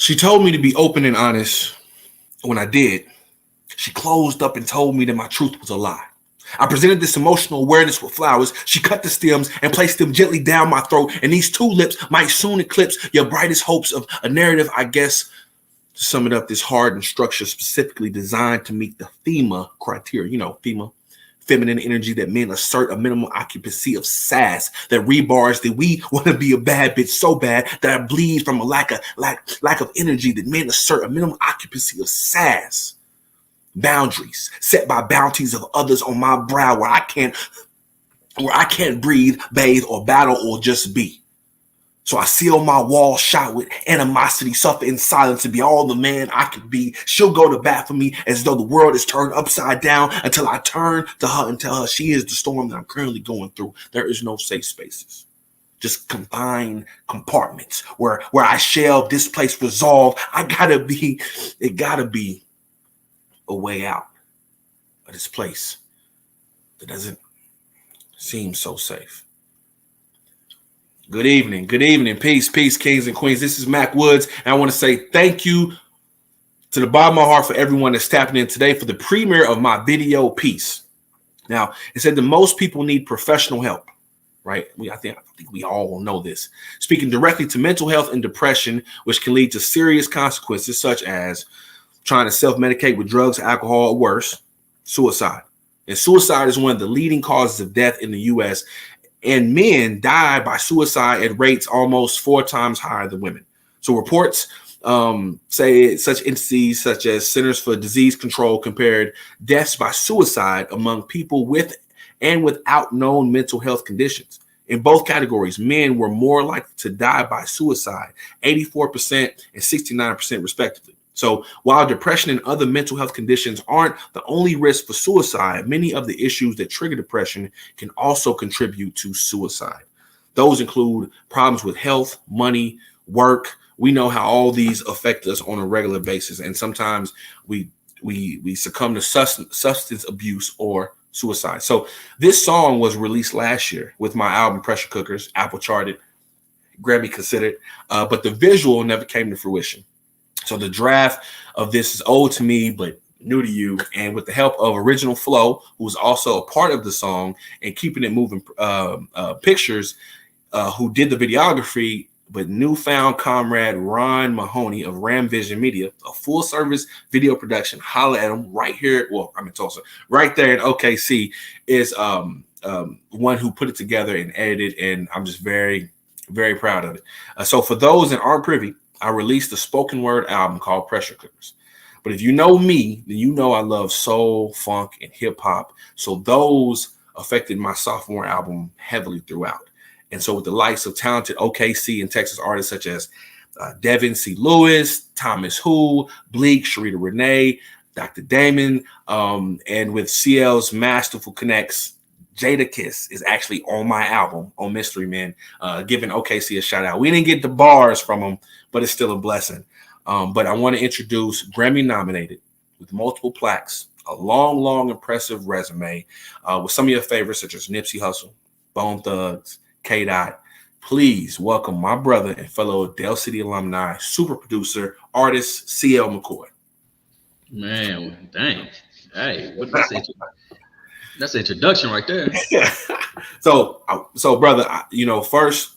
She told me to be open and honest. When I did, she closed up and told me that my truth was a lie. I presented this emotional awareness with flowers. She cut the stems and placed them gently down my throat, and these tulips might soon eclipse your brightest hopes of a narrative, I guess. To sum it up, this hardened structure specifically designed to meet the FEMA criteria. You know, FEMA, feminine energy, that men assert a minimum occupancy of sass, that rebars that we want to be a bad bitch so bad that I bleed from a lack of energy, that men assert a minimum occupancy of sass. Boundaries set by bounties of others on my brow where I can't breathe, bathe, or battle, or just be. So I seal my wall shot with animosity, suffer in silence to be all the man I could be. She'll go to bat for me as though the world is turned upside down until I turn to her and tell her she is the storm that I'm currently going through. There is no safe spaces, just confined compartments where I shall displace resolve. It gotta be a way out of this place that doesn't seem so safe. Good evening. Peace, kings and queens. This is Mac Woods, and I want to say thank you to the bottom of my heart for everyone that's tapping in today for the premiere of my video piece. Now, it said that most people need professional help, right? I think we all know this. Speaking directly to mental health and depression, which can lead to serious consequences such as trying to self-medicate with drugs, alcohol, or worse, suicide. And suicide is one of the leading causes of death in the U.S., and men die by suicide at rates almost 4 times higher than women. So reports say such entities such as Centers for Disease Control compared deaths by suicide among people with and without known mental health conditions. In both categories, men were more likely to die by suicide, 84% and 69% respectively. So while depression and other mental health conditions aren't the only risk for suicide, many of the issues that trigger depression can also contribute to suicide. Those include problems with health, money, work. We know how all these affect us on a regular basis, and sometimes we succumb to substance abuse or suicide. So this song was released last year with my album Pressure Cookers, Apple charted, Grammy considered, but the visual never came to fruition. So the draft of this is old to me, but new to you. And with the help of Original Flow, who was also a part of the song and keeping it moving pictures, who did the videography, but newfound comrade Ron Mahoney of Ram Vision Media, a full service video production. Holla at him right here. Well, I'm in Tulsa, right there in OKC, is one who put it together and edited. And I'm just very, very proud of it. So for those that aren't privy, I released a spoken word album called Pressure Cookers. But if you know me, then you know I love soul, funk, and hip hop. So those affected my sophomore album heavily throughout. And so with the likes of talented OKC and Texas artists such as Devin C. Lewis, Thomas Who, Bleak, Sharita Renee, Dr. Damon, and with CL's masterful connects, Jada Kiss is actually on my album on Mystery Men, giving OKC a shout out. We didn't get the bars from them, but it's still a blessing. But I want to introduce Grammy nominated with multiple plaques, a long, impressive resume with some of your favorites such as Nipsey Hussle, Bone Thugs, K-Dot. Please welcome my brother and fellow Dell City alumni, super producer, artist, CL McCoy. Man, dang. Hey, what did I say? That's an introduction right there. So brother, first,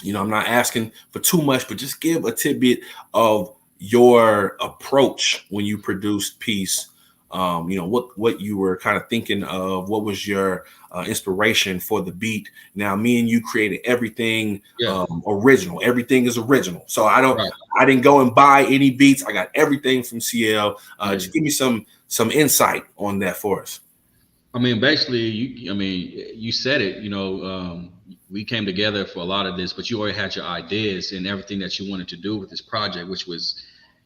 I'm not asking for too much, but just give a tidbit of your approach when you produced Peace. What you were kind of thinking of, what was your inspiration for the beat. Now, me and you created everything original. Everything is original. So I didn't go and buy any beats. I got everything from CL. Just give me some insight on that for us. I mean, basically, you said it. We came together for a lot of this, but you already had your ideas and everything that you wanted to do with this project, which was,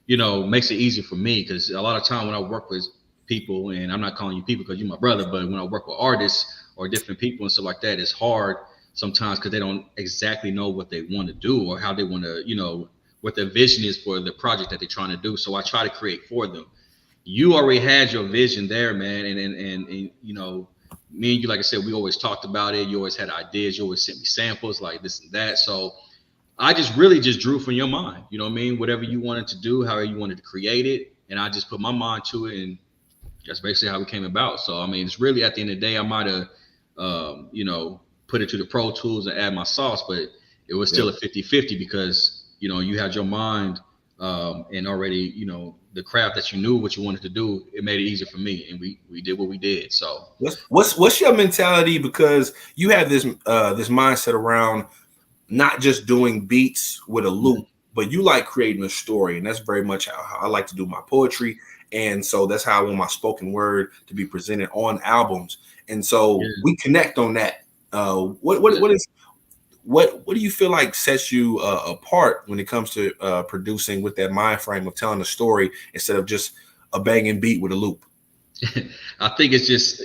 makes it easier for me because a lot of time when I work with people, and I'm not calling you people because you're my brother, but when I work with artists or different people and stuff like that, it's hard sometimes because they don't exactly know what they want to do or how they want to, what their vision is for the project that they're trying to do. So I try to create for them. You already had your vision there, man. And me and you, like I said, we always talked about it. You always had ideas. You always sent me samples like this and that. So I just really just drew from your mind. You know what I mean? Whatever you wanted to do, however you wanted to create it, and I just put my mind to it, and that's basically how it came about. So I mean, it's really at the end of the day, I might have, put it to the Pro Tools and add my sauce, but it was still a 50-50 because you had your mind and already the craft that you knew what you wanted to do. It made it easier for me, and we did what we did. So what's your mentality? Because you have this mindset around not just doing beats with a loop, but you like creating a story, and that's very much how I like to do my poetry. And so that's how I want my spoken word to be presented on albums. And so we connect on that. What do you feel like sets you apart when it comes to producing with that mind frame of telling a story instead of just a banging beat with a loop? I think it's just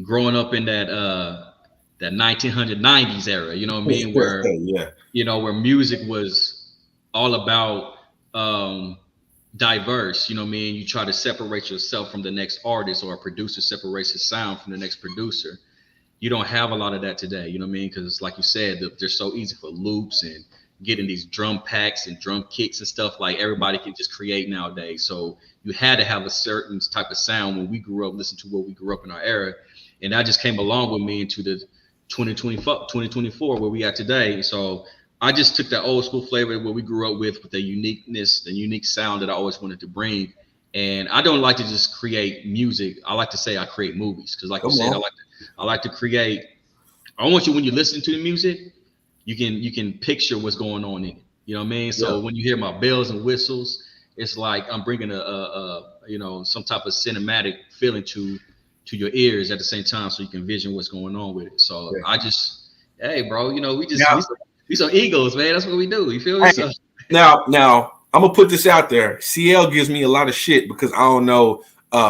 growing up in that 1990s era. You know what I mean? Where where music was all about diverse. You know what I mean? You try to separate yourself from the next artist, or a producer separates his sound from the next producer. You don't have a lot of that today. You know what I mean? Because like you said, they're so easy for loops and getting these drum packs and drum kicks and stuff. Like everybody can just create nowadays. So you had to have a certain type of sound when we grew up, listen to what we grew up in our era. And that just came along with me into the 2024 where we at today. So I just took that old school flavor what we grew up with the uniqueness, the unique sound that I always wanted to bring. And I don't like to just create music. I like to say I create movies because, like you said, I like to create. I want you, when you listen to the music, you can picture what's going on in it. You know what I mean? So when you hear my bells and whistles, it's like I'm bringing a some type of cinematic feeling to your ears at the same time, so you can vision what's going on with it. So I just, hey, bro, we some egos, man. That's what we do. You feel me? So, now I'm gonna put this out there. CL gives me a lot of shit because I don't know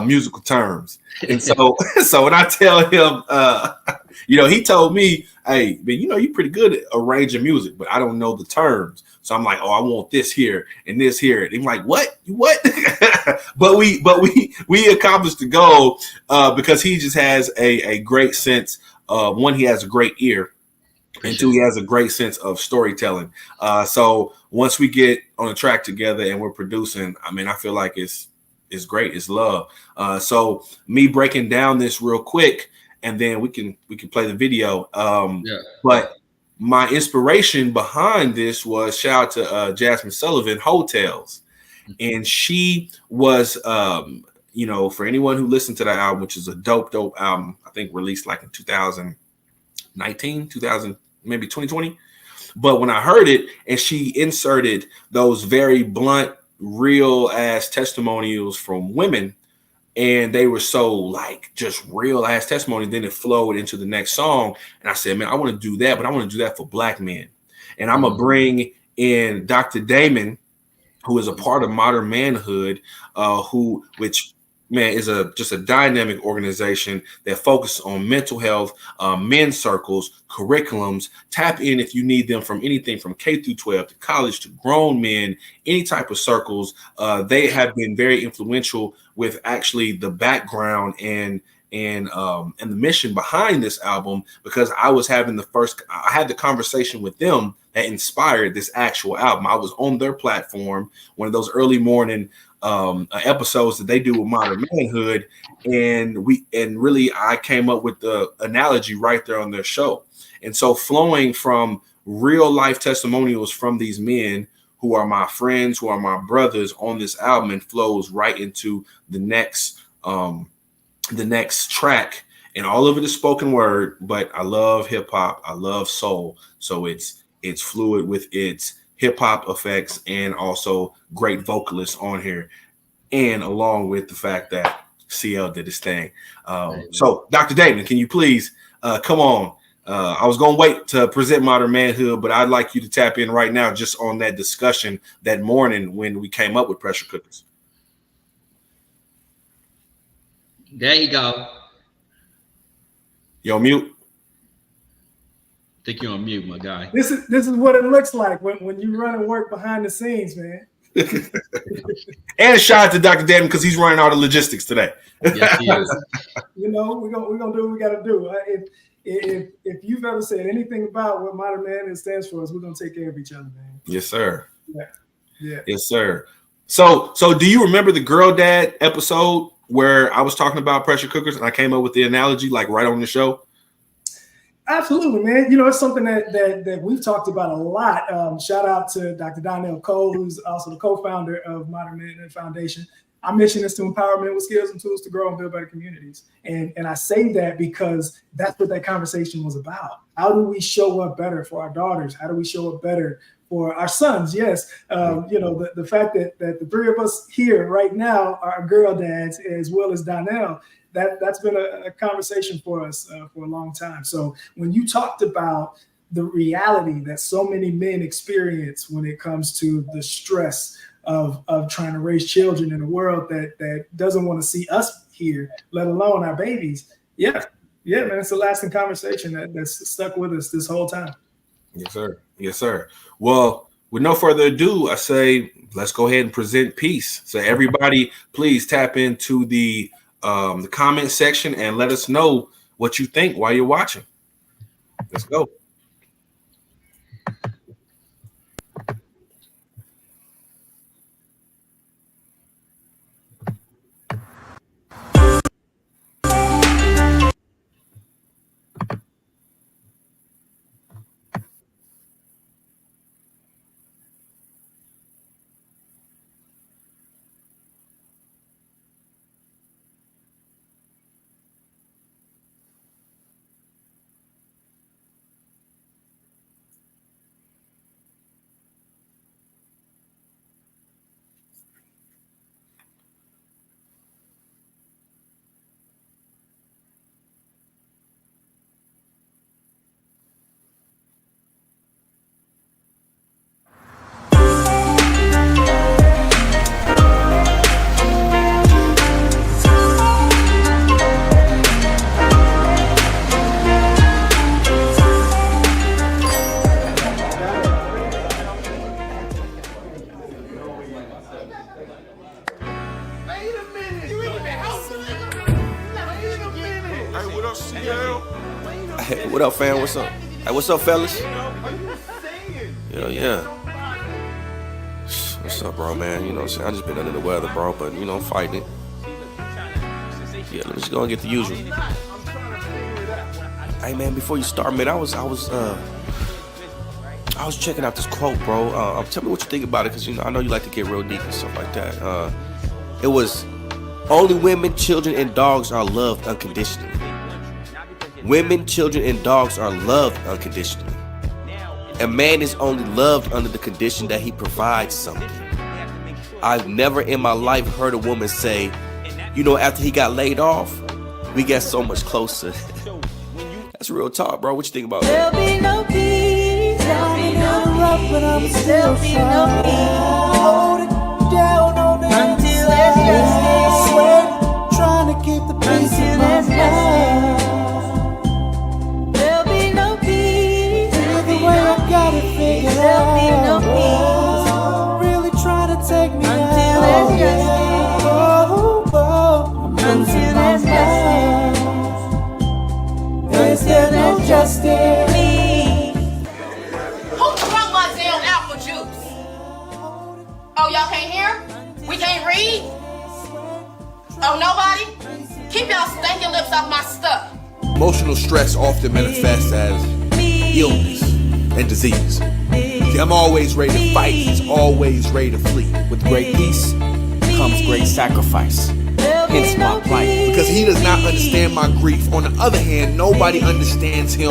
musical terms, and so so when I tell him, he told me, "Hey, man, you're pretty good at arranging music, but I don't know the terms." So I'm like, "Oh, I want this here and this here." And he's like, "What? What?" but we accomplished the goal because he just has a great sense. One, he has a great ear. And two, he has a great sense of storytelling. So once we get on a track together and we're producing, I mean, I feel like it's great. It's love. So me breaking down this real quick, and then we can play the video. But my inspiration behind this was, shout out to Jasmine Sullivan, Hotels, and she was, for anyone who listened to that album, which is a dope album, I think released like in 2019, 2000. Maybe 2020. But when I heard it and she inserted those very blunt, real ass testimonials from women, and they were so like just real ass testimony, then it flowed into the next song. And I said, man, I want to do that, but I want to do that for Black men. And I'm going to bring in Dr. Damon, who is a part of Modern Manhood, which is just a dynamic organization that focuses on mental health, men's circles, curriculums. Tap in if you need them from anything from K through 12 to college to grown men, any type of circles. They have been very influential with actually the background and the mission behind this album, because I had the conversation with them that inspired this actual album. I was on their platform, one of those early morning episodes that they do with Modern Manhood, and really I came up with the analogy right there on their show. And so flowing from real life testimonials from these men who are my friends, who are my brothers on this album, and flows right into the next track. And all of it is spoken word, but I love hip hop, I love soul, so it's fluid with its hip hop effects and also great vocalists on here, and along with the fact that CL did his thing. So Dr. Damon, can you please come on? I was going to wait to present Modern Manhood, but I'd like you to tap in right now just on that discussion that morning when we came up with Pressure Cookers. There you go. You on mute? I think you're on mute, my guy. This is what it looks like when you run and work behind the scenes, man. And a shout out to Dr. Daniel because he's running all the logistics today. Yes, he is. You know, we're gonna do what we gotta do. If you've ever said anything about what Modern Manhood stands for, is we're gonna take care of each other, man. Yes, sir. Yeah. Yes, sir. So do you remember the Girl Dad episode where I was talking about pressure cookers and I came up with the analogy like right on the show? Absolutely, man. You know, it's something that we've talked about a lot. Shout out to Dr. Donnell Cole, who's also the co-founder of Modern Manhood Foundation. Our mission is to empower men with skills and tools to grow and build better communities. And I say that because that's what that conversation was about. How do we show up better for our daughters? How do we show up better for our sons? Yes. You know, the fact that the three of us here right now are girl dads as well as Donnell, that's been a conversation for us for a long time. So when you talked about the reality that so many men experience when it comes to the stress of trying to raise children in a world that doesn't want to see us here, let alone our babies. Yeah, man, it's a lasting conversation that's stuck with us this whole time. Yes, sir. Yes, sir. Well, with no further ado, I say let's go ahead and present peace. So everybody, please tap into the comment section and let us know what you think while you're watching. Let's go. Hey, what up, fam? What's up? Hey, what's up, fellas? Yeah. What's up, bro, man? You know what I'm saying? I just been under the weather, bro, but, you know, I'm fighting it. Yeah, let's just go and get the usual. Hey, man, before you start, man, I was checking out this quote, bro. Tell me what you think about it, because, you know, I know you like to get real deep and stuff like that. It was, only women, children, and dogs are loved unconditionally. Women, children, and dogs are loved unconditionally. A man is only loved under the condition that he provides something. I've never in my life heard a woman say, you know, after he got laid off, we got so much closer. That's real talk, bro. What you think about that? There'll be no peace. There'll be no peace. But I'm still hold it down on the until there's justice. Trying to keep the peace in my mind. There'll be no peace. Either way, I got it figured out. There'll be no peace. Really trying to take me until there's justice. Until there's justice. Is there no justice? Who drunk my damn apple juice? Oh, y'all can't hear? We can't read? Oh, nobody? Keep y'all stinking lips off my stuff. Emotional stress often manifests as illness and disease. See, I'm always ready to fight. He's always ready to flee. With great peace comes great sacrifice. Hence my plight. Because he does not understand my grief. On the other hand, nobody understands him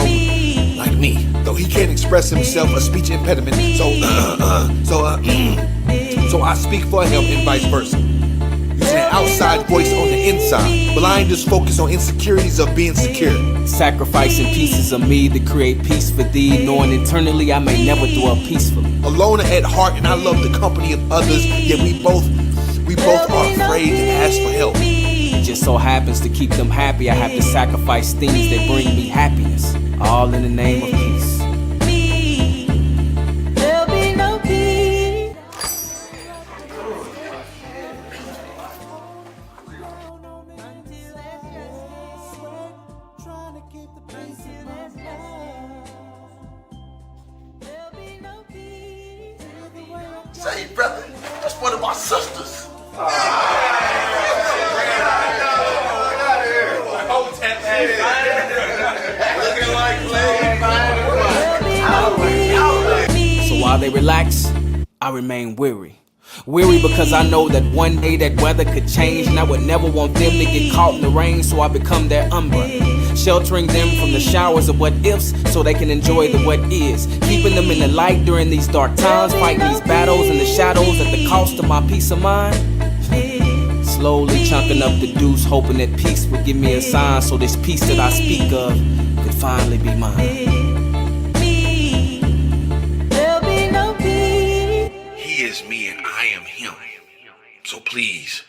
like me. Though he can't express himself, a speech impediment. So I speak for him and vice versa. Using an outside voice on the inside. Blinders focus on insecurities of being secure. Sacrificing pieces of me to create peace for thee, knowing internally I may never dwell peacefully. A loner at heart, and I love the company of others. Yet we both are afraid to ask for help. It just so happens to keep them happy, I have to sacrifice things that bring me happiness, all in the name of peace. There'll be no peace. Say, brother, that's one of my sisters. So while they relax, I remain weary. Weary because I know that one day that weather could change, and I would never want them to get caught in the rain, so I become their umbrella, sheltering them from the showers of what ifs so they can enjoy the what is, keeping them in the light during these dark times, fighting these battles in the shadows at the cost of my peace of mind. Slowly chunking up the deuce, hoping that peace would give me a sign, so this peace that I speak of could finally be mine. He is me and I am him. So please,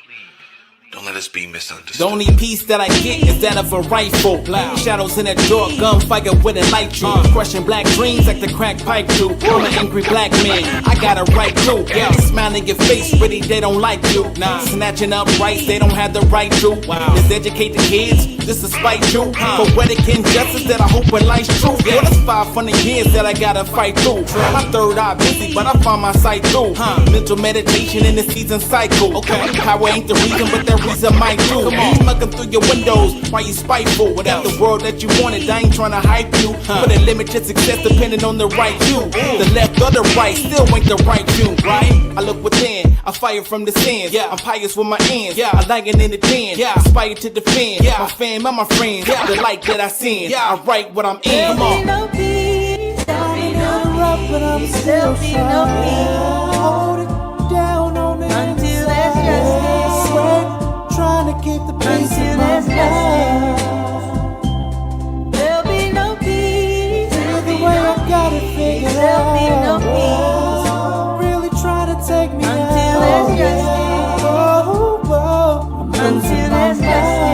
don't let us be misunderstood. The only piece that I get is that of a rifle. Shadows in that dark, gunfire with a light you. Crushing black dreams like the crack pipe do. I'm an angry black man, I got a right to. Smile in your face, really they don't like you. Snatching up rights, they don't have the right to. Miseducate the kids, this is spite you. Poetic injustice that I hope in life's truth. Well, it's 500 years that I gotta fight through. My third eye busy, but I find my sight through. Mental meditation in the season cycle. Power ain't the reason, but the reason might do. You looking through your windows, why you spiteful? Without the world that you wanted, I ain't tryna hype you. Put a limit to success depending on the right view. The left or the right still ain't the right view, right? I look within, I fire from the sins. I'm pious with my ends, I like it in the den. Inspired to defend my fam and my friends. The light that I send, I write what I'm in. Come on. There'll be no rough, but I'm still trying. Hold it down on the until there's justice. Sweat, trying to keep the peace in my mind. There'll be no peace. Either way, I got it figured out. There'll be no peace. Really trying to take me until there's justice. Until there's justice.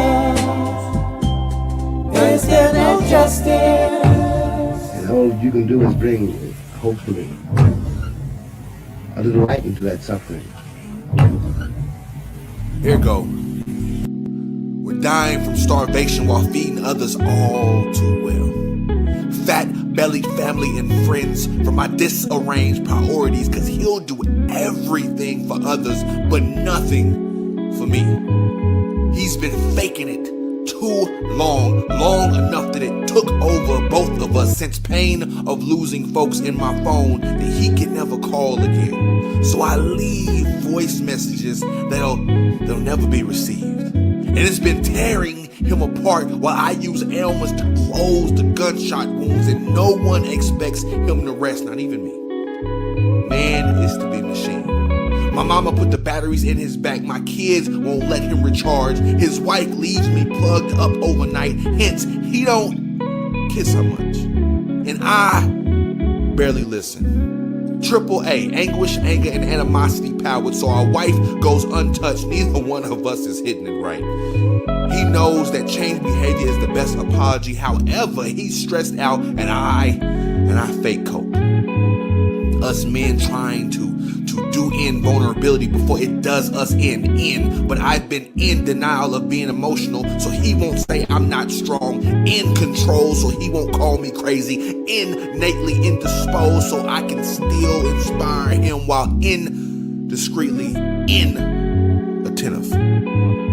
Is there no justice? And all you can do is bring, hopefully, a little light into that suffering. Here go. We're dying from starvation while feeding others all too well. Fat-bellied family and friends for my disarranged priorities, cause he'll do everything for others but nothing for me. He's been faking it too long enough that it took over both of us, since pain of losing folks in my phone that he can never call again. So I leave voice messages that'll never be received. And it's been tearing him apart while I use ailments to close the gunshot wounds, and no one expects him to rest, not even me. Man is to be machine. My mama put the batteries in his back. My kids won't let him recharge. His wife leaves me plugged up overnight. Hence, he don't kiss her much. And I barely listen. Triple A, anguish, anger, and animosity powered. So our wife goes untouched. Neither one of us is hitting it right. He knows that change behavior is the best apology. However, he's stressed out and I fake cope. Us men trying to do in vulnerability before it does us in. But I've been in denial of being emotional, so he won't say I'm not strong. In control, so he won't call me crazy. Innately indisposed, so I can still inspire him, while indiscreetly inattentive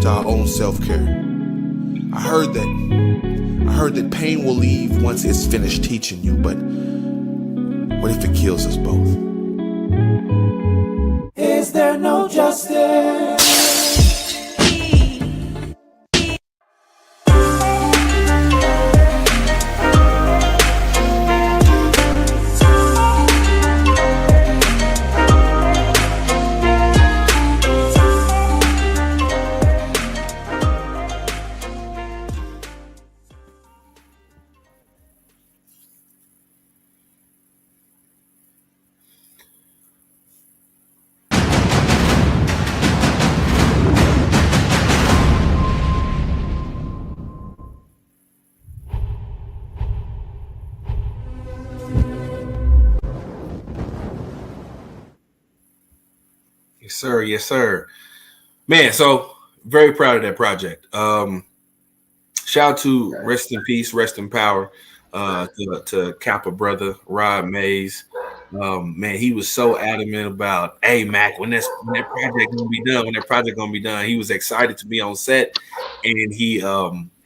to our own self-care. I heard that pain will leave once it's finished teaching you, but what if it kills us both? Is there no justice? Yes, sir. Man, so very proud of that project. Shout out to rest in peace, rest in power, to Kappa brother Rod Mays. Man, he was so adamant about, hey Mac, when that project gonna be done, he was excited to be on set, and he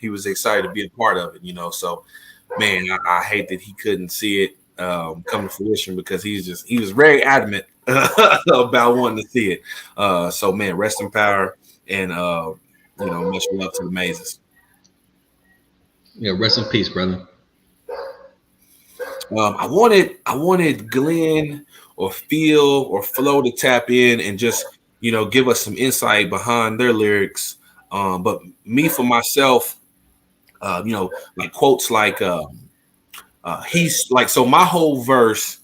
was excited to be a part of it, you know. So, man, I hate that he couldn't see it come to fruition because he was very adamant about wanting to see it. So, man, rest in power, and much love to the Mazes. Yeah, rest in peace, brother. I wanted Glenn or Phil or Flo to tap in and just give us some insight behind their lyrics. But me for myself, like quotes like he's like, so my whole verse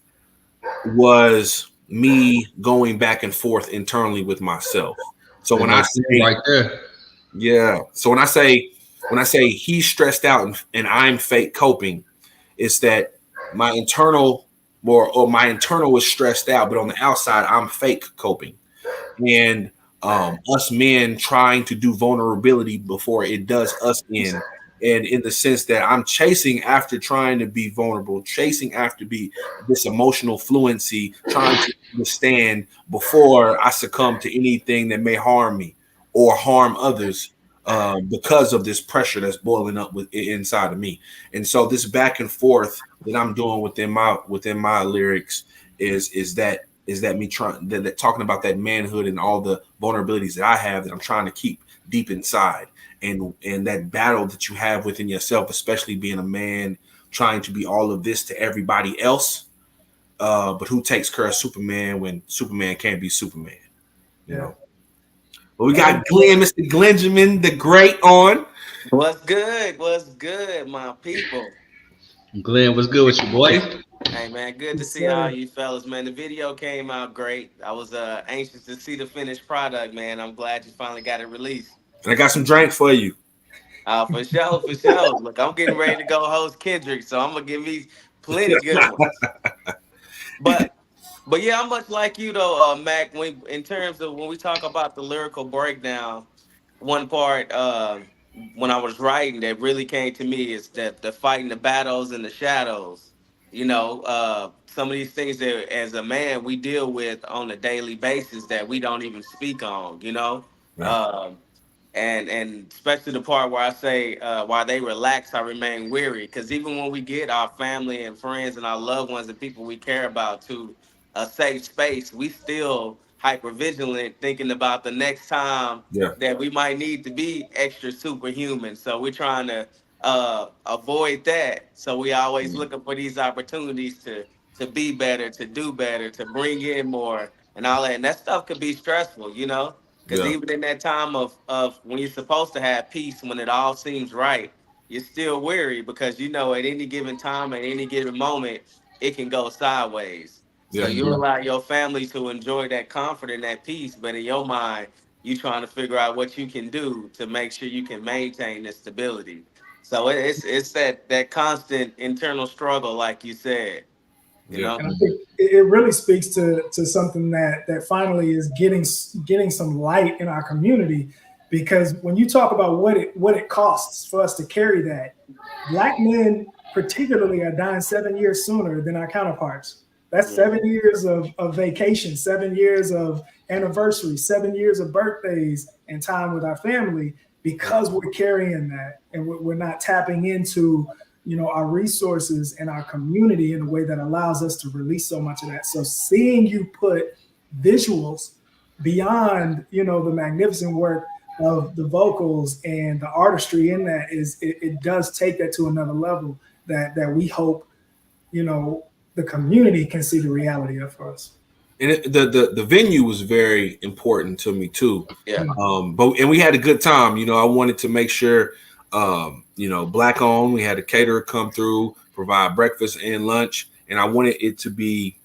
was me going back and forth internally with myself. So when I say right there, yeah, so when I say he's stressed out and I'm fake coping, it's that my internal my internal is stressed out, but on the outside I'm fake coping. And us men trying to do vulnerability before it does us in. And in the sense that I'm chasing after trying to be vulnerable, chasing after be this emotional fluency, trying to understand before I succumb to anything that may harm me or harm others because of this pressure that's boiling up inside of me. And so this back and forth that I'm doing within my lyrics is that me trying that talking about that manhood and all the vulnerabilities that I have that I'm trying to keep deep inside, and that battle that you have within yourself, especially being a man trying to be all of this to everybody else, but who takes care of Superman when Superman can't be Superman, you know. But we got Glenn, Mr. Glenjamin the Great on. What's good? What's good, my people? Glenn, what's good with you, boy? Hey man, good to see all you fellas, man. The video came out great. I was anxious to see the finished product, man. I'm glad you finally got it released. And I got some drinks for you. For sure, for sure. Look, I'm getting ready to go host Kendrick, so I'm gonna give me plenty good ones. But yeah, I'm much like you though, Mac. In terms of when we talk about the lyrical breakdown, one part when I was writing that really came to me is that the fighting the battles in the shadows. Some of these things that as a man we deal with on a daily basis that we don't even speak on. Right. And especially the part where I say, while they relax, I remain weary. Because even when we get our family and friends and our loved ones and people we care about to a safe space, we still hyper vigilant, thinking about the next time that we might need to be extra superhuman. So we're trying to avoid that. So we always looking for these opportunities to be better, to do better, to bring in more, and all that. And that stuff could be stressful. Because even in that time of when you're supposed to have peace, when it all seems right, you're still weary because at any given time, at any given moment, it can go sideways. So you allow your family to enjoy that comfort and that peace, but in your mind, you trying to figure out what you can do to make sure you can maintain the stability. So it's that constant internal struggle, like you said. And I think it really speaks to something that finally is getting some light in our community, because when you talk about what it costs for us to carry that, Black men particularly are dying 7 years sooner than our counterparts. That's 7 years of vacation, 7 years of anniversaries, 7 years of birthdays and time with our family, because we're carrying that and we're not tapping into our resources and our community in a way that allows us to release so much of that. So seeing you put visuals beyond, the magnificent work of the vocals and the artistry in that it does take that to another level that we hope, the community can see the reality of for us. And the venue was very important to me too. And we had a good time. I wanted to make sure Black owned. We had a caterer come through, provide breakfast and lunch, and I wanted it to be.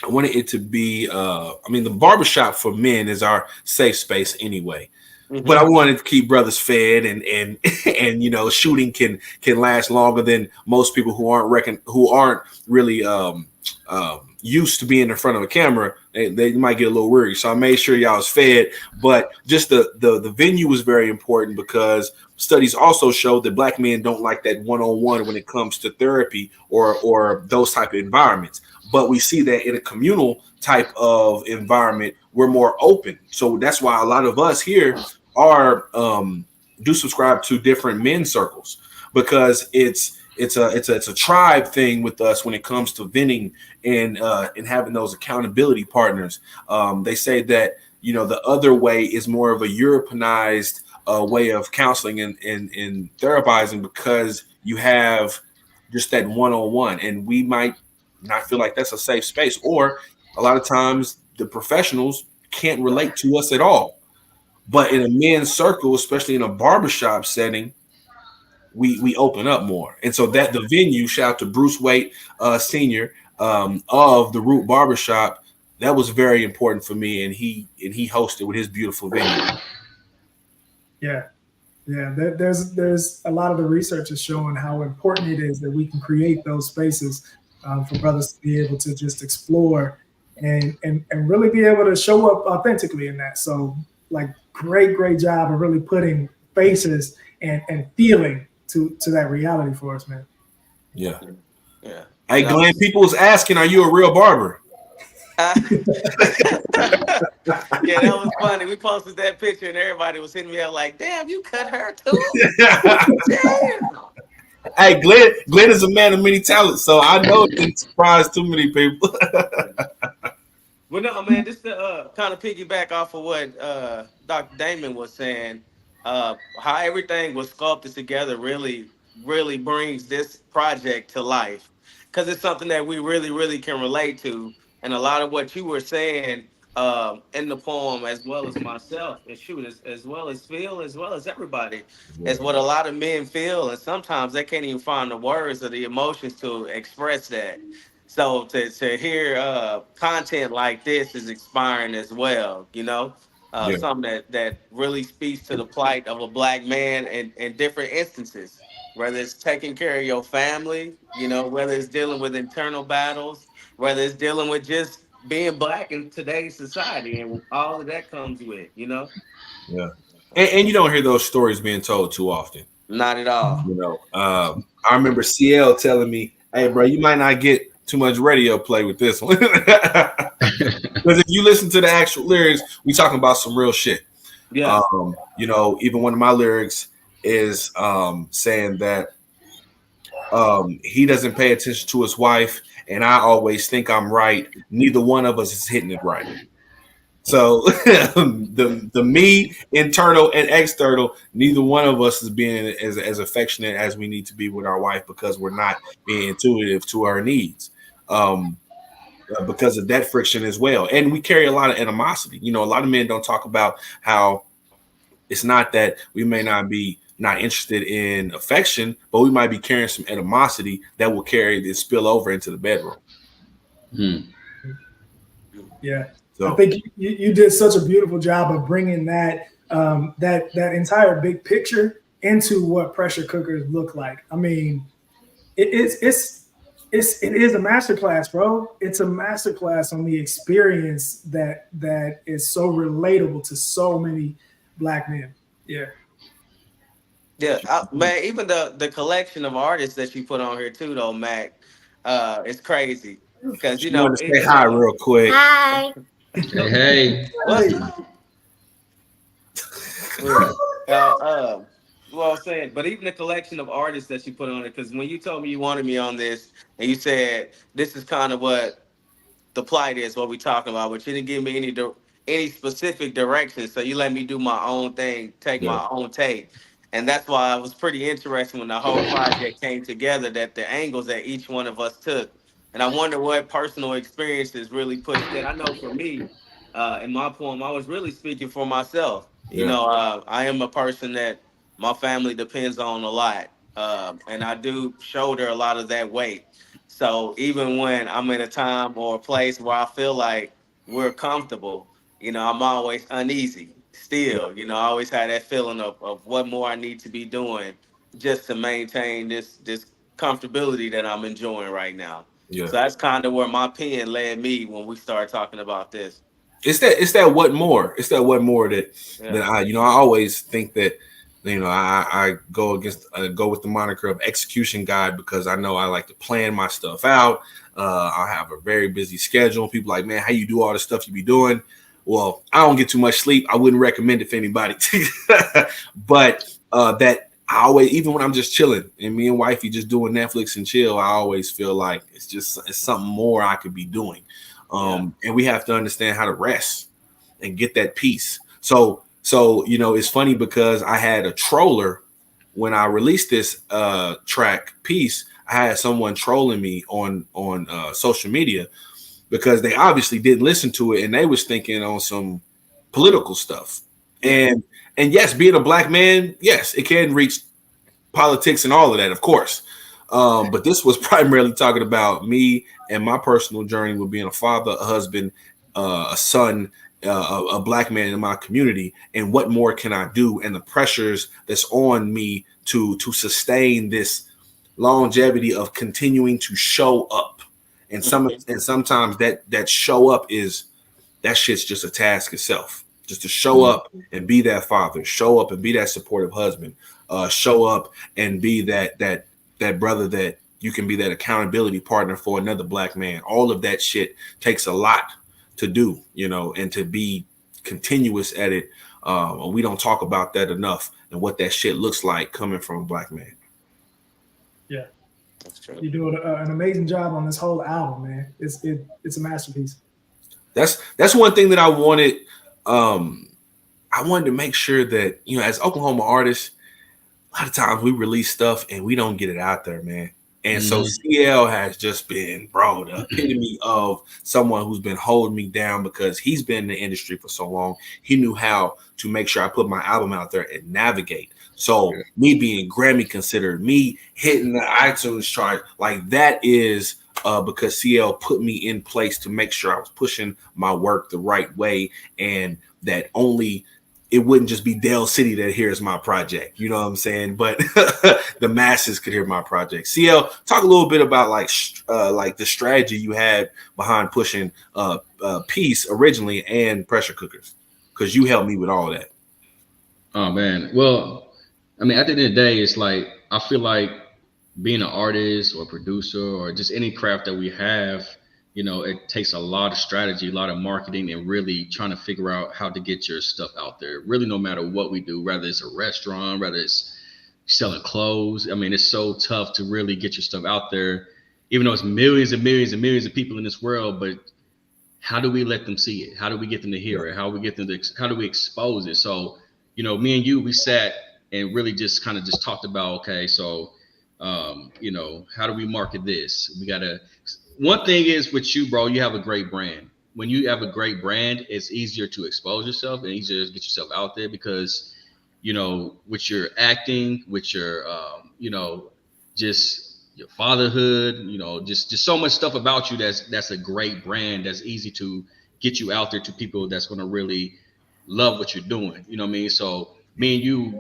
I mean, the barbershop for men is our safe space anyway. Mm-hmm. But I wanted to keep brothers fed, and shooting can last longer than most people who aren't really used to being in front of a camera, they might get a little worried. So I made sure y'all was fed. But just the venue was very important because studies also show that black men don't like that one-on-one when it comes to therapy or those type of environments. But we see that in a communal type of environment, we're more open. So that's why a lot of us here are do subscribe to different men's circles because it's a tribe thing with us when it comes to venting and having those accountability partners. They say that the other way is more of a Europeanized way of counseling and therapizing because you have just that one-on-one, and we might not feel like that's a safe space, or a lot of times the professionals can't relate to us at all. But in a men's circle, especially in a barbershop setting, we open up more. And so that the venue, shout out to Bruce Waite Senior of the Root Barbershop, that was very important for me, and he hosted with his beautiful venue. Yeah. There's a lot of the research is showing how important it is that we can create those spaces for brothers to be able to just explore and really be able to show up authentically in that. So like great job of really putting faces and feeling to that reality for us, man. Yeah. Hey, Glenn, people was asking, are you a real barber? Yeah, that was funny. We posted that picture and everybody was hitting me up like, damn, you cut her too? Damn. Hey, Glenn is a man of many talents, so I know it didn't surprise too many people. Well, no, man, just to kind of piggyback off of what Dr. Damon was saying, how everything was sculpted together really brings this project to life because it's something that we really can relate to. And a lot of what you were saying in the poem, as well as myself, and shoot, as well as Phil, as well as everybody, is what a lot of men feel. And sometimes they can't even find the words or the emotions to express that. So to hear content like this is inspiring as well, something that really speaks to the plight of a black man in different instances, whether it's taking care of your family, whether it's dealing with internal battles, whether it's dealing with just being black in today's society and all of that comes with. Yeah. And you don't hear those stories being told too often. Not at all. I remember CL telling me, hey, bro, you might not get too much radio play with this one. Because if you listen to the actual lyrics, we talking about some real shit. Yeah. Even one of my lyrics is saying that he doesn't pay attention to his wife, and I always think I'm right. Neither one of us is hitting it right. So the me, internal and external, neither one of us is being as affectionate as we need to be with our wife because we're not being intuitive to our needs. Because of that friction as well. And we carry a lot of animosity. A lot of men don't talk about how it's not that we may not be not interested in affection, but we might be carrying some animosity that will carry this spill over into the bedroom. Yeah. So I think you did such a beautiful job of bringing that that entire big picture into what pressure cookers look like. I mean, it is a masterclass, bro. It's a masterclass on the experience that is so relatable to so many black men. Yeah. Yeah, man. Even the collection of artists that you put on here too, though, Mac, it's crazy because you want to say hi real quick. Hi. Hey. What's up? Well, I'm saying, but even the collection of artists that you put on it, because when you told me you wanted me on this, and you said this is kind of what the plight is, what we talking about, but you didn't give me any specific direction, so you let me do my own thing, take my own take, and that's why it was pretty interesting when the whole project came together, that the angles that each one of us took, and I wonder what personal experiences really pushed it. I know for me, in my poem, I was really speaking for myself. I am a person that my family depends on a lot, and I do shoulder a lot of that weight. So even when I'm in a time or a place where I feel like we're comfortable, I'm always uneasy still. I always had that feeling of what more I need to be doing just to maintain this comfortability that I'm enjoying right now. Yeah. So that's kind of where my pen led me when we started talking about this. It's that what more. It's that what more that Yeah. I always think that I go with the moniker of execution guide because I know I like to plan my stuff out. I have a very busy schedule. People like, man, how you do all the stuff you be doing? Well, I don't get too much sleep. I wouldn't recommend it for anybody. But that I always, even when I'm just chilling and me and wifey just doing Netflix and chill, I always feel like it's something more I could be doing. And we have to understand how to rest and get that peace. So it's funny because I had a troller when I released this track piece. I had someone trolling me on social media because they obviously didn't listen to it and they was thinking on some political stuff. And yes, being a black man, yes, it can reach politics and all of that, of course. But this was primarily talking about me and my personal journey with being a father, a husband, a son, a black man in my community, and what more can I do, and the pressures that's on me to sustain this longevity of continuing to show up. And sometimes that show up is that shit's just a task itself. Just to show up and be that father, show up and be that supportive husband, show up and be that brother that you can be that accountability partner for another black man. All of that shit takes a lot to do, and to be continuous at it. We don't talk about that enough and what that shit looks like coming from a black man. Yeah, that's true. You do an amazing job on this whole album, man. It's a masterpiece. That's one thing that I wanted. I wanted to make sure that, as Oklahoma artists, a lot of times we release stuff and we don't get it out there, man. And so CL has just been, bro, the epitome of someone who's been holding me down because he's been in the industry for so long. He knew how to make sure I put my album out there and navigate. So me being Grammy considered, me hitting the iTunes chart, like that is because CL put me in place to make sure I was pushing my work the right way, and that only it wouldn't just be Dale City that hears my project, you know what I'm saying? But the masses could hear my project. CL, talk a little bit about like the strategy you had behind pushing Peace originally and Pressure Cookers, because you helped me with all that. Oh man, well, I mean, at the end of the day, it's like I feel like being an artist or producer or just any craft that we have, it takes a lot of strategy, a lot of marketing, and really trying to figure out how to get your stuff out there. Really, no matter what we do, whether it's a restaurant, whether it's selling clothes. I mean, it's so tough to really get your stuff out there, even though it's millions and millions and millions of people in this world. But how do we let them see it? How do we get them to hear it? How do we expose it? So, me and you, we sat and really just kind of just talked about, okay, so, how do we market this? One thing is with you, bro, you have a great brand. When you have a great brand, it's easier to expose yourself and easier to get yourself out there because, with your acting, with your, just your fatherhood, just so much stuff about you that's a great brand that's easy to get you out there to people that's going to really love what you're doing. You know what I mean? So me and you,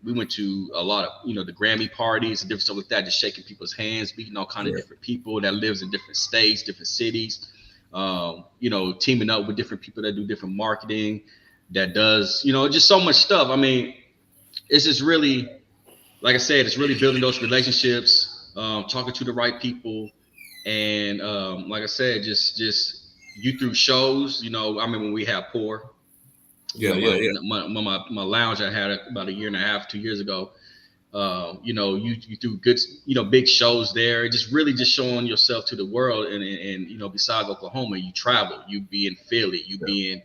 we went to a lot of, the Grammy parties and different stuff like that, just shaking people's hands, meeting all kind of different people that lives in different states, different cities, teaming up with different people that do different marketing, that does, just so much stuff. I mean, it's just really, like I said, it's really building those relationships, talking to the right people. And like I said, just you through shows, I mean, when we have Pour, my lounge I had about 1.5 years, 2 years ago. You do good, big shows there. Just really just showing yourself to the world. And besides Oklahoma, you travel. You be in Philly. You be in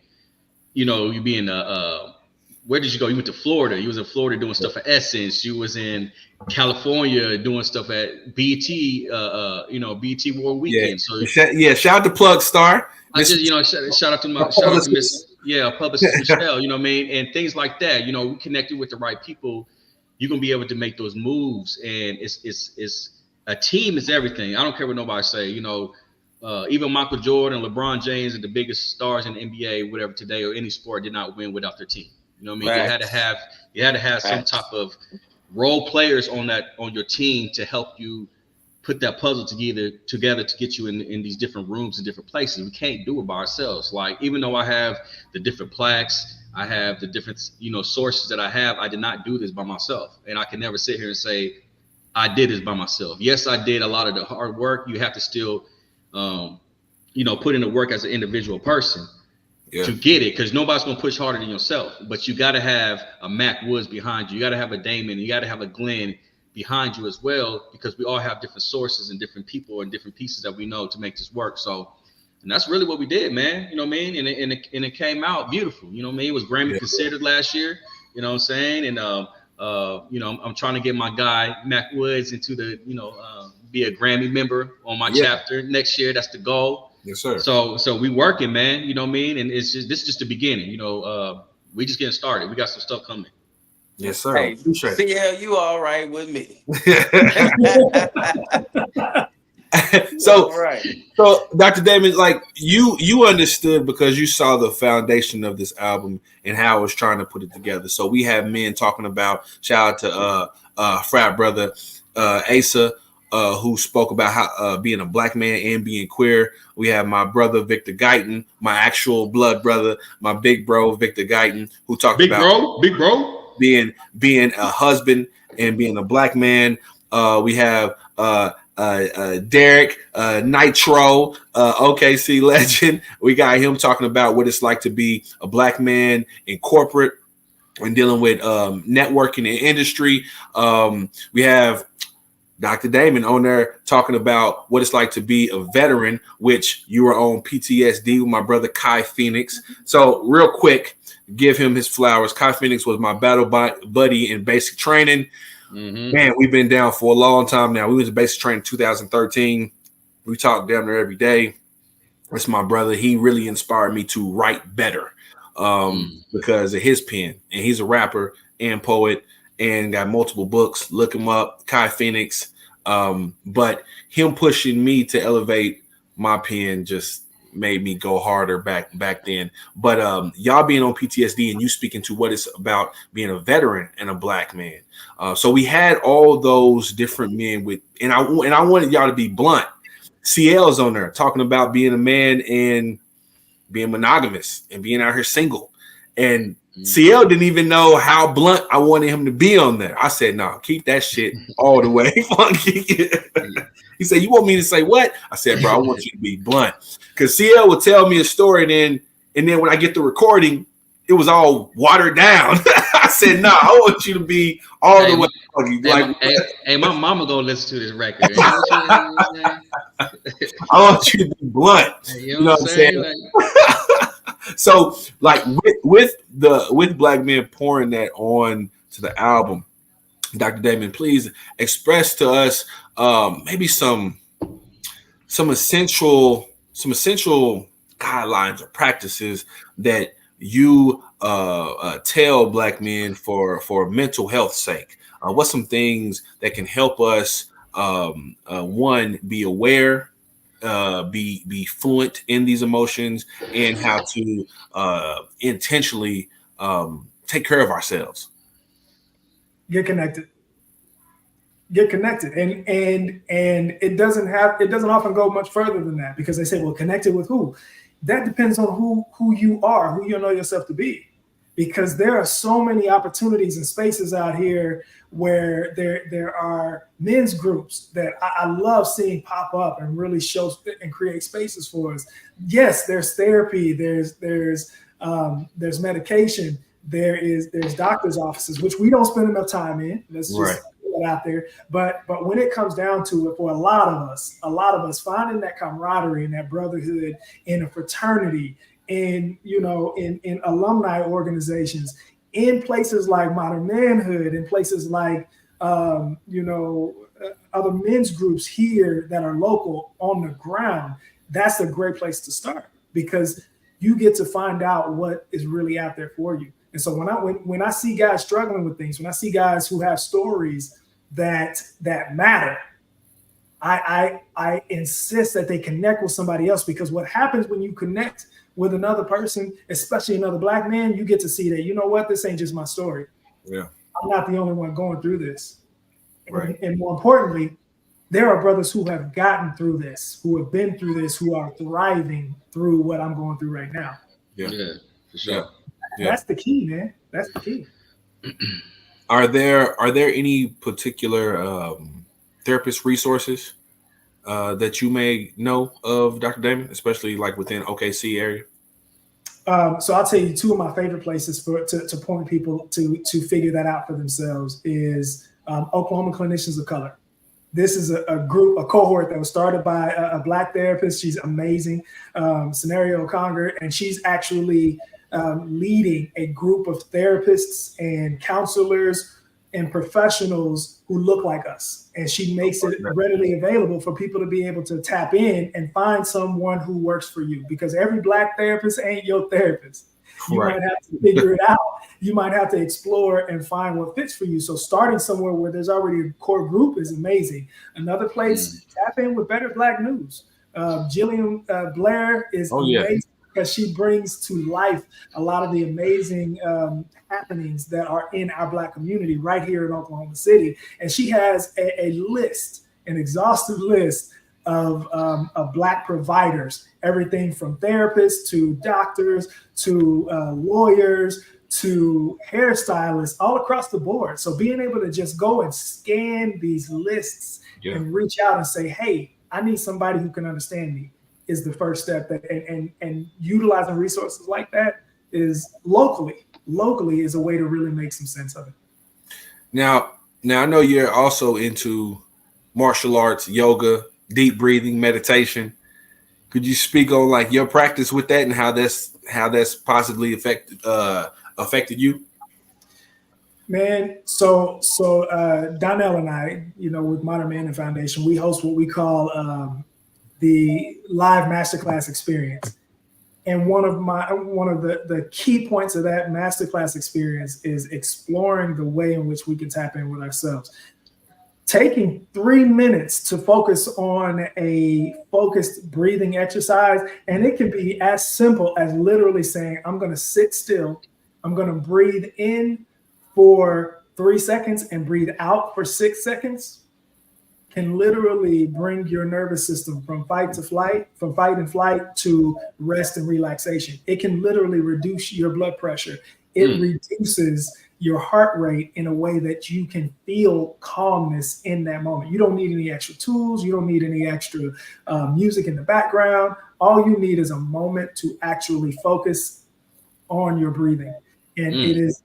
where did you go? You went to Florida. You was in Florida doing stuff at Essence. You was in California doing stuff at BT. BT World Weekend. So shout out to Plug Star. I just shout out to Miss. Yeah, publicist Michelle, you know what I mean? And things like that, we connected with the right people, you're going to be able to make those moves. And it's a team is everything. I don't care what nobody say, even Michael Jordan, LeBron James, and the biggest stars in the NBA, whatever today, or any sport did not win without their team. You know what I mean? Right. You had to have some type of role players on your team to help you put that puzzle together to get you in these different rooms and different places. We can't do it by ourselves. Like, even though I have the different plaques, I have the different, sources that I have, I did not do this by myself. And I can never sit here and say, I did this by myself. Yes, I did a lot of the hard work. You have to still, put in the work as an individual person to get it, because nobody's going to push harder than yourself. But you got to have a Mac Woods behind you. You got to have a Damon. You got to have a Glenn behind you as well, because we all have different sources and different people and different pieces that we know to make this work. So, and that's really what we did, man. You know what I mean? And it came out beautiful. You know what I mean? It was Grammy considered last year. You know what I'm saying? And I'm trying to get my guy Mac Woods into the be a Grammy member on my chapter next year. That's the goal. Yes, sir. So we working, man. You know what I mean? And this is just the beginning. We just getting started. We got some stuff coming. Yes, sir. Hey, CL, you all right with me? So, all right. So, Dr. Damon, like you understood because you saw the foundation of this album and how I was trying to put it together. So we have men talking about, shout out to frat brother Asa, who spoke about how being a black man and being queer. We have my brother Victor Guyton, my actual blood brother, my big bro Victor Guyton, who talked about big bro being a husband and being a black man. We have Derek Nitro, OKC legend. We got him talking about what it's like to be a black man in corporate and dealing with networking and industry. We have Dr. Damon on there talking about what it's like to be a veteran, which you were on PTSD with my brother Kai Phoenix. So real quick, give him his flowers. Kai Phoenix was my battle buddy in basic training. Mm-hmm. Man, we've been down for a long time now. We was in basic training in 2013. We talk down there every day. That's my brother. He really inspired me to write better because of his pen. And he's a rapper and poet and got multiple books. Look him up, Kai Phoenix. But him pushing me to elevate my pen just made me go harder back then. But y'all being on PTSD and you speaking to what it's about being a veteran and a black man. So we had all those different men and I wanted y'all to be blunt. CL's on there talking about being a man and being monogamous and being out here single. And CL didn't even know how blunt I wanted him to be on there. I said, no, keep that shit all the way funky. He said, you want me to say what? I said, bro, I want you to be blunt. Because CL would tell me a story, and then when I get the recording, it was all watered down. I said, no, I want you to be all the way funky. Hey, my mama gonna listen to this record. I want you to be blunt. You know what I'm saying? So, like with Black Men pouring that on to the album, Dr. Damon, please express to us maybe some essential guidelines or practices that you tell Black men for mental health sake. What's some things that can help us one, be aware, be fluent in these emotions, and how to intentionally take care of ourselves. Get connected, and it doesn't often go much further than that, because they say, well, connected with who? That depends on who you are, who you know yourself to be, because there are so many opportunities and spaces out here where there are men's groups that I love seeing pop up and really show and create spaces for us. Yes, there's therapy, there's medication, there's doctor's offices, which we don't spend enough time in. Let's just put that out there. But when it comes down to it, for a lot of us finding that camaraderie and that brotherhood in a fraternity, in alumni organizations, in places like Modern Manhood, in places like other men's groups here that are local on the ground, that's a great place to start, because you get to find out what is really out there for you. And so when I see guys struggling with things, when I see guys who have stories that matter, I insist that they connect with somebody else, because what happens when you connect with another person, especially another Black man, you get to see that, you know what, this ain't just my story. Yeah, I'm not the only one going through this. Right. And more importantly, there are brothers who have gotten through this, who have been through this, who are thriving through what I'm going through right now. Yeah, for sure. Yeah. That's the key, man. That's the key. Are there any particular therapist resources that you may know of, Dr. Damon, especially like within OKC area? So I'll tell you two of my favorite places to point people to figure that out for themselves is Oklahoma Clinicians of Color. This is a group, a cohort that was started by a Black therapist. She's amazing, Scenario Conger, and she's actually leading a group of therapists and counselors and professionals who look like us. And she makes it readily available for people to be able to tap in and find someone who works for you, because every Black therapist ain't your therapist. You might have to figure it out. You might have to explore and find what fits for you. So starting somewhere where there's already a core group is amazing. Another place, tap in with Better Black News. Jillian Blair is amazing because she brings to life a lot of the amazing happenings that are in our Black community right here in Oklahoma City. And she has a list, an exhaustive list of Black providers, everything from therapists to doctors to lawyers to hairstylists, all across the board. So being able to just go and scan these lists and reach out and say, hey, I need somebody who can understand me is the first step. That and utilizing resources like that is locally is a way to really make some sense of it. Now I know you're also into martial arts, yoga, deep breathing, meditation. Could you speak on like your practice with that and how that's possibly affected you? Man, so Donnell and I, with Modern Manhood Foundation, we host what we call the live masterclass experience. And one of the key points of that masterclass experience is exploring the way in which we can tap in with ourselves. Taking 3 minutes to focus on a focused breathing exercise. And it can be as simple as literally saying, I'm going to sit still. I'm going to breathe in for 3 seconds and breathe out for 6 seconds. Can literally bring your nervous system from fight and flight to rest and relaxation. It can literally reduce your blood pressure. It reduces your heart rate in a way that you can feel calmness in that moment. You don't need any extra tools. You don't need any extra music in the background. All you need is a moment to actually focus on your breathing. And it is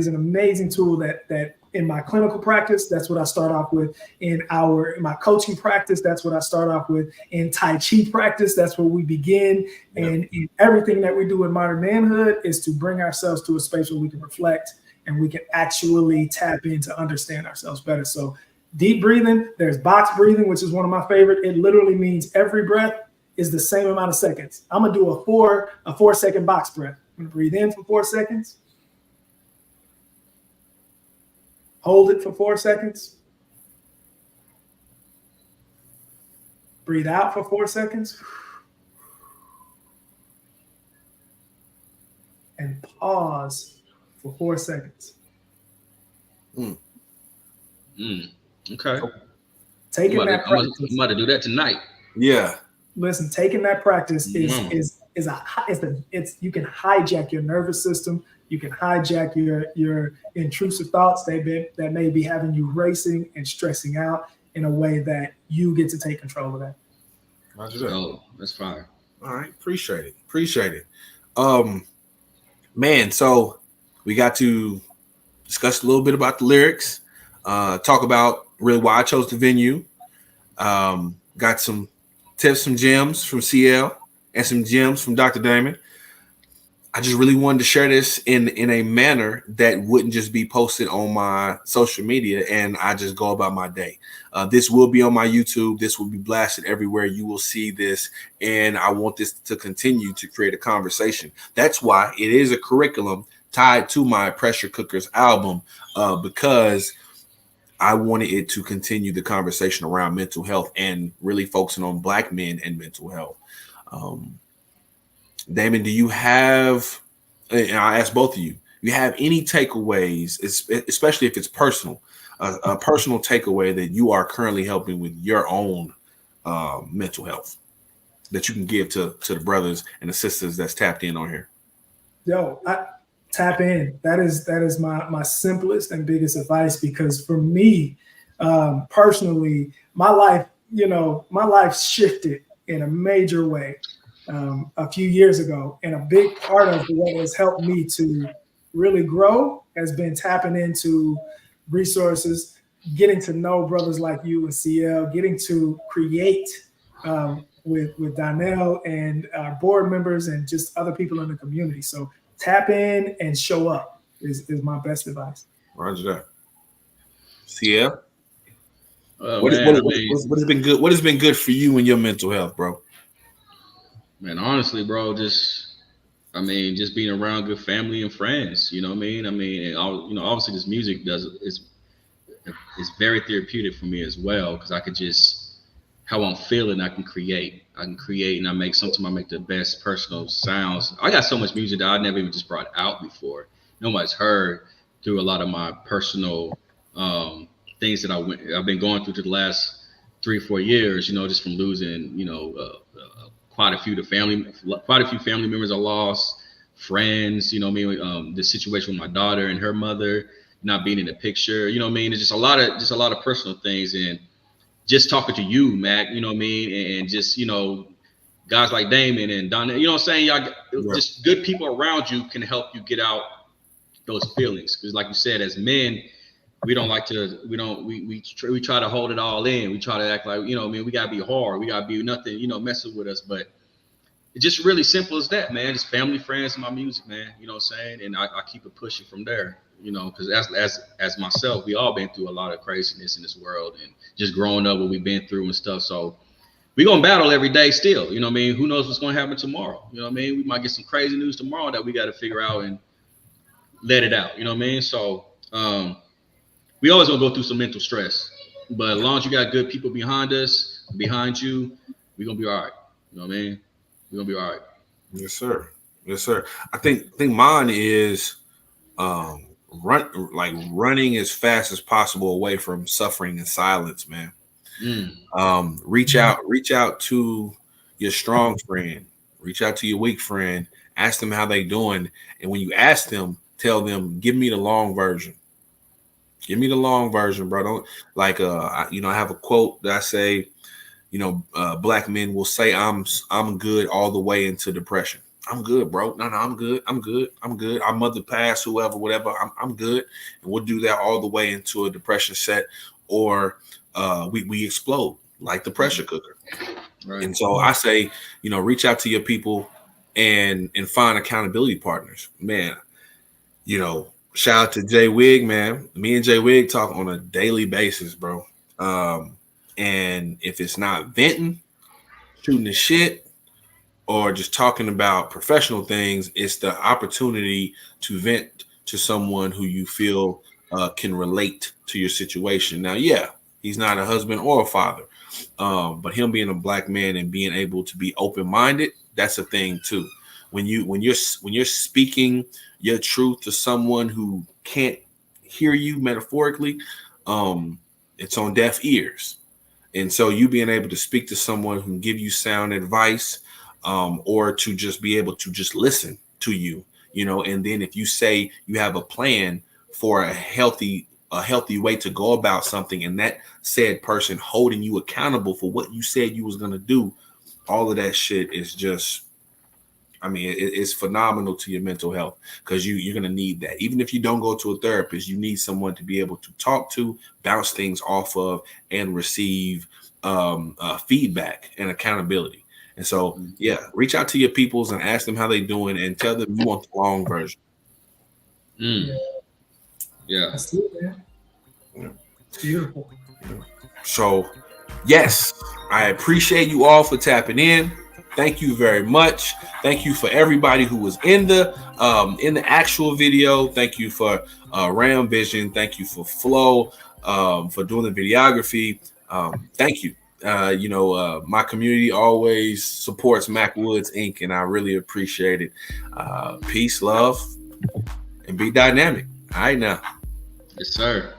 an amazing tool that in my clinical practice, that's what I start off with. In my coaching practice, that's what I start off with. In Tai Chi practice, that's where we begin. Yeah. And in everything that we do in Modern Manhood is to bring ourselves to a space where we can reflect and we can actually tap in to understand ourselves better. So deep breathing, there's box breathing, which is one of my favorite. It literally means every breath is the same amount of seconds. I'm gonna do a 4 second box breath. I'm gonna breathe in for 4 seconds. Hold it for 4 seconds. Breathe out for 4 seconds. And pause for 4 seconds. Okay. Taking that practice. I'm about to do that tonight. Yeah. Listen, taking that practice you can hijack your nervous system. You can hijack your intrusive thoughts that may be having you racing and stressing out in a way that you get to take control of that. Oh, that's fine. All right. Appreciate it. Man, so we got to discuss a little bit about the lyrics, talk about really why I chose the venue. Got some tips, some gems from CL and some gems from Dr. Damon. I just really wanted to share this in a manner that wouldn't just be posted on my social media and I just go about my day. This will be on my YouTube. This will be blasted everywhere. You will see this. And I want this to continue to create a conversation. That's why it is a curriculum tied to my Pressure Cookers album, because I wanted it to continue the conversation around mental health and really focusing on Black men and mental health. Damon, do you have, and I'll ask both of you, do you have any takeaways, especially if it's personal, a personal takeaway that you are currently helping with your own mental health that you can give to the brothers and the sisters that's tapped in on here? Yo, tap in. That is my simplest and biggest advice, because for me, personally, my life shifted in a major way a few years ago, and a big part of what has helped me to really grow has been tapping into resources, getting to know brothers like you and CL, getting to create with Donnell and our board members and just other people in the community. So tap in and show up is my best advice. Roger that. CL? What has been good? What has been good for you and your mental health, bro? Man, honestly, bro, just being around good family and friends. You know what I mean? Obviously, this music is very therapeutic for me as well, because I could just, how I'm feeling, I can create, and I make the best personal sounds. I got so much music that I never even just brought out before. Nobody's heard through a lot of my personal things that I've been going through the last 3 or 4 years, just from losing, quite a few family members I lost, friends, the situation with my daughter and her mother not being in the picture, it's just a lot of personal things. And just talking to you, Mac, and just, guys like Damon and Donna, y'all, just good people around you can help you get out those feelings. Because like you said, as men, we try to hold it all in. We try to act like, we gotta be hard. We gotta be nothing, messing with us. But it's just really simple as that, man. Just family, friends, and my music, man. You know what I'm saying? And I keep it pushing from there, because as myself, we all been through a lot of craziness in this world, and just growing up, what we've been through and stuff. So we're gonna battle every day still. You know what I mean? Who knows what's gonna happen tomorrow? You know what I mean? We might get some crazy news tomorrow that we got to figure out and let it out. You know what I mean? So we always gonna go through some mental stress, but as long as you got good people behind you, we're gonna be all right. You know what I mean? We're gonna be all right. Yes, sir. Yes, sir. I think mine is running as fast as possible away from suffering in silence, man. Reach out to your strong friend, reach out to your weak friend, ask them how they doing, and when you ask them, tell them, give me the long version. Give me the long version, bro. Don't I have a quote that I say, black men will say I'm good all the way into depression. I'm good, bro. No, I'm good. Our mother passed, whoever, whatever. I'm good, and we'll do that all the way into a depression set, or we explode like the pressure cooker. Right. And so I say, reach out to your people and find accountability partners, man. Shout out to Jay Wig, man. Me and Jay Wig talk on a daily basis, bro. And if it's not venting, shooting the shit, or just talking about professional things, it's the opportunity to vent to someone who you feel can relate to your situation. Now, yeah, he's not a husband or a father, but him being a black man and being able to be open-minded, that's a thing too. When you're speaking your truth to someone who can't hear you metaphorically, it's on deaf ears. And so you being able to speak to someone who can give you sound advice, or to just be able to just listen to you, and then if you say you have a plan for a healthy way to go about something, and that said person holding you accountable for what you said you was going to do, all of that shit is just, it's phenomenal to your mental health, because you're going to need that. Even if you don't go to a therapist, you need someone to be able to talk to, bounce things off of, and receive feedback and accountability. And so, yeah, reach out to your peoples and ask them how they doing, and tell them you want the long version. Yeah. That's it, man. Yeah. Beautiful. So, yes, I appreciate you all for tapping in. Thank you very much. Thank you for everybody who was in the actual video. Thank you for Ram Vision. Thank you for Flo for doing the videography. Thank you. My community always supports Mac Woods Inc., and I really appreciate it. Peace, love, and be dynamic. All right, now. Yes, sir.